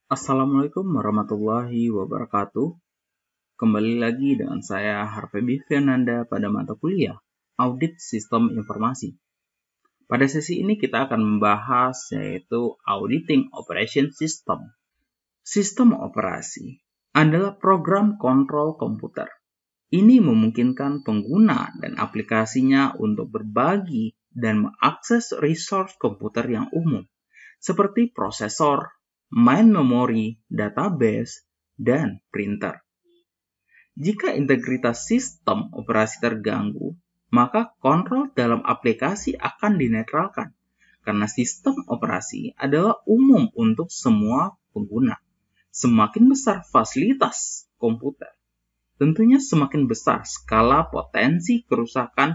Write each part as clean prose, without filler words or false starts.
Assalamualaikum warahmatullahi wabarakatuh. Kembali lagi dengan saya Harvey Fernanda pada mata kuliah Audit Sistem Informasi. Pada sesi ini kita akan membahas yaitu Auditing Operation System. Sistem operasi adalah program kontrol komputer. Ini memungkinkan pengguna dan aplikasinya untuk berbagi dan mengakses resource komputer yang umum, seperti prosesor, main memori, database, dan printer. Jika integritas sistem operasi terganggu, maka kontrol dalam aplikasi akan dinetralkan, karena sistem operasi adalah umum untuk semua pengguna. Semakin besar fasilitas komputer, tentunya semakin besar skala potensi kerusakan.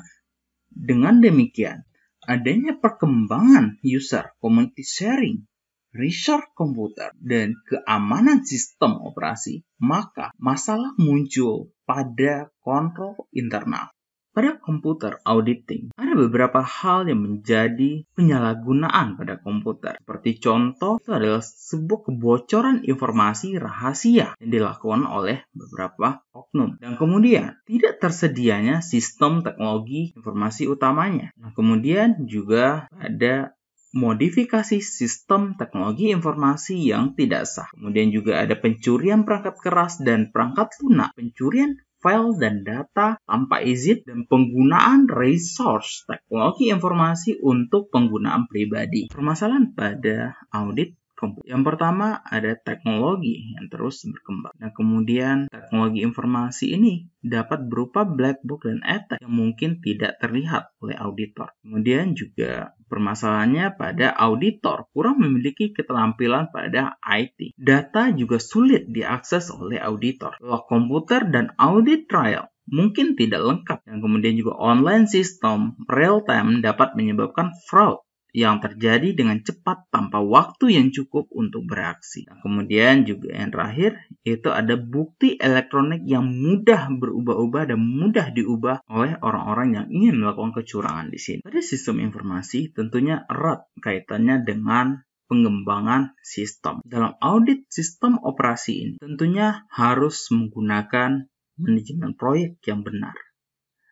Dengan demikian, adanya perkembangan user community sharing, resource komputer, dan keamanan sistem operasi, maka masalah muncul pada kontrol internal. Pada komputer auditing, ada beberapa hal yang menjadi penyalahgunaan pada komputer. Seperti contoh, itu adalah sebuah kebocoran informasi rahasia yang dilakukan oleh beberapa oknum. Dan kemudian, tidak tersedianya sistem teknologi informasi utamanya. Nah, kemudian juga ada modifikasi sistem teknologi informasi yang tidak sah. Kemudian juga ada pencurian perangkat keras dan perangkat lunak, pencurian file dan data tanpa izin, dan penggunaan resource teknologi informasi untuk penggunaan pribadi. Permasalahan pada audit komputer. Yang pertama ada teknologi yang terus berkembang. Nah, kemudian teknologi informasi ini dapat berupa black box dan attack yang mungkin tidak terlihat oleh auditor. Kemudian juga permasalahannya pada auditor kurang memiliki keterampilan pada IT. Data juga sulit diakses oleh auditor. Log komputer dan audit trial mungkin tidak lengkap. Dan kemudian juga online system real time dapat menyebabkan fraud yang terjadi dengan cepat tanpa waktu yang cukup untuk bereaksi. Nah, kemudian juga yang terakhir itu ada bukti elektronik yang mudah berubah-ubah dan mudah diubah oleh orang-orang yang ingin melakukan kecurangan di sini. Pada sistem informasi tentunya erat kaitannya dengan pengembangan sistem. Dalam audit sistem operasi ini tentunya harus menggunakan manajemen proyek yang benar,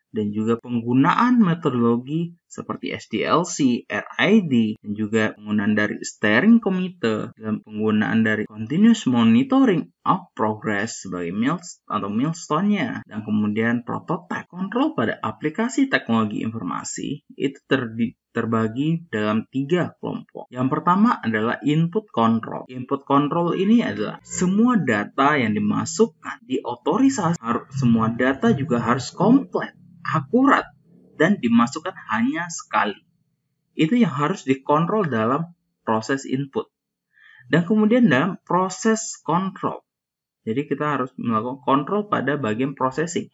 dan juga penggunaan metodologi seperti SDLC, RID, dan juga penggunaan dari steering committee, dan penggunaan dari continuous monitoring of progress sebagai milestone-nya, dan kemudian prototype. Kontrol pada aplikasi teknologi informasi itu terbagi dalam 3 kelompok. Yang pertama adalah input control. Input control ini adalah semua data yang dimasukkan, diotorisasi, semua data juga harus komplit, akurat, dan dimasukkan hanya sekali. Itu yang harus dikontrol dalam proses input. Dan kemudian dalam proses kontrol, jadi kita harus melakukan kontrol pada bagian processing.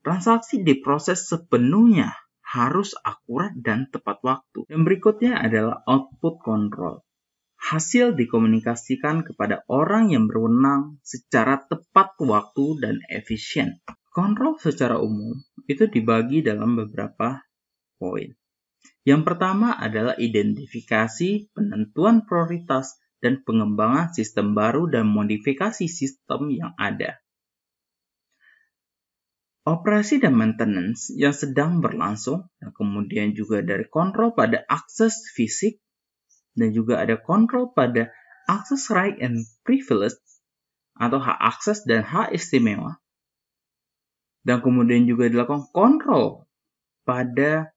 Transaksi diproses sepenuhnya harus akurat dan tepat waktu. Dan berikutnya adalah output control. Hasil dikomunikasikan kepada orang yang berwenang secara tepat waktu dan efisien. Kontrol secara umum itu dibagi dalam beberapa poin. Yang pertama adalah identifikasi, penentuan prioritas, dan pengembangan sistem baru dan modifikasi sistem yang ada. Operasi dan maintenance yang sedang berlangsung, dan kemudian juga dari kontrol pada akses fisik, dan juga ada kontrol pada access right and privilege atau hak akses dan hak istimewa. Dan kemudian juga dilakukan kontrol pada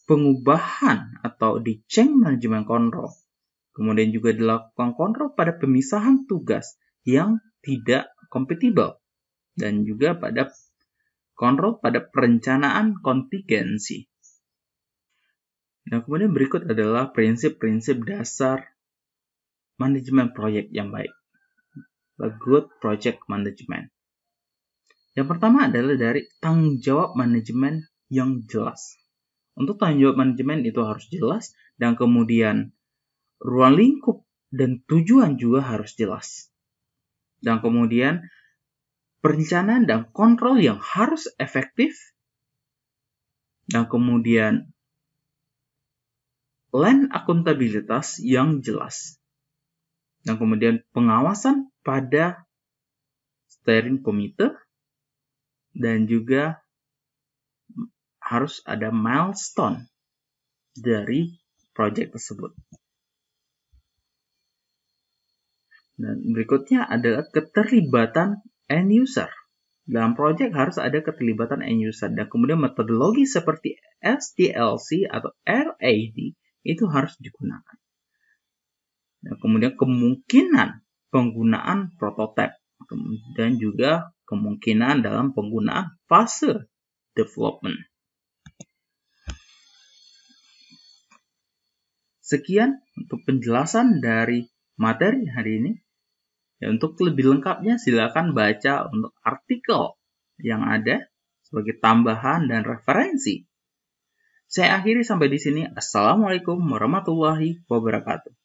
pengubahan atau di change management control. Kemudian juga dilakukan kontrol pada pemisahan tugas yang tidak kompatibel. Dan juga pada kontrol pada perencanaan kontingensi. Dan kemudian berikut adalah prinsip-prinsip dasar manajemen proyek yang baik. A good project management. Yang pertama adalah dari tanggung jawab manajemen yang jelas. Untuk tanggung jawab manajemen itu harus jelas, dan kemudian ruang lingkup dan tujuan juga harus jelas. Dan kemudian perencanaan dan kontrol yang harus efektif, dan kemudian line akuntabilitas yang jelas. Dan kemudian pengawasan pada steering committee, dan juga harus ada milestone dari project tersebut. Dan berikutnya adalah keterlibatan end user. Dalam project harus ada keterlibatan end user, dan kemudian metodologi seperti SDLC atau RAD itu harus digunakan. Dan kemudian kemungkinan penggunaan prototipe, dan juga kemungkinan dalam penggunaan fase development. Sekian untuk penjelasan dari materi hari ini. Ya, untuk lebih lengkapnya silakan baca untuk artikel yang ada sebagai tambahan dan referensi. Saya akhiri sampai di sini. Assalamualaikum warahmatullahi wabarakatuh.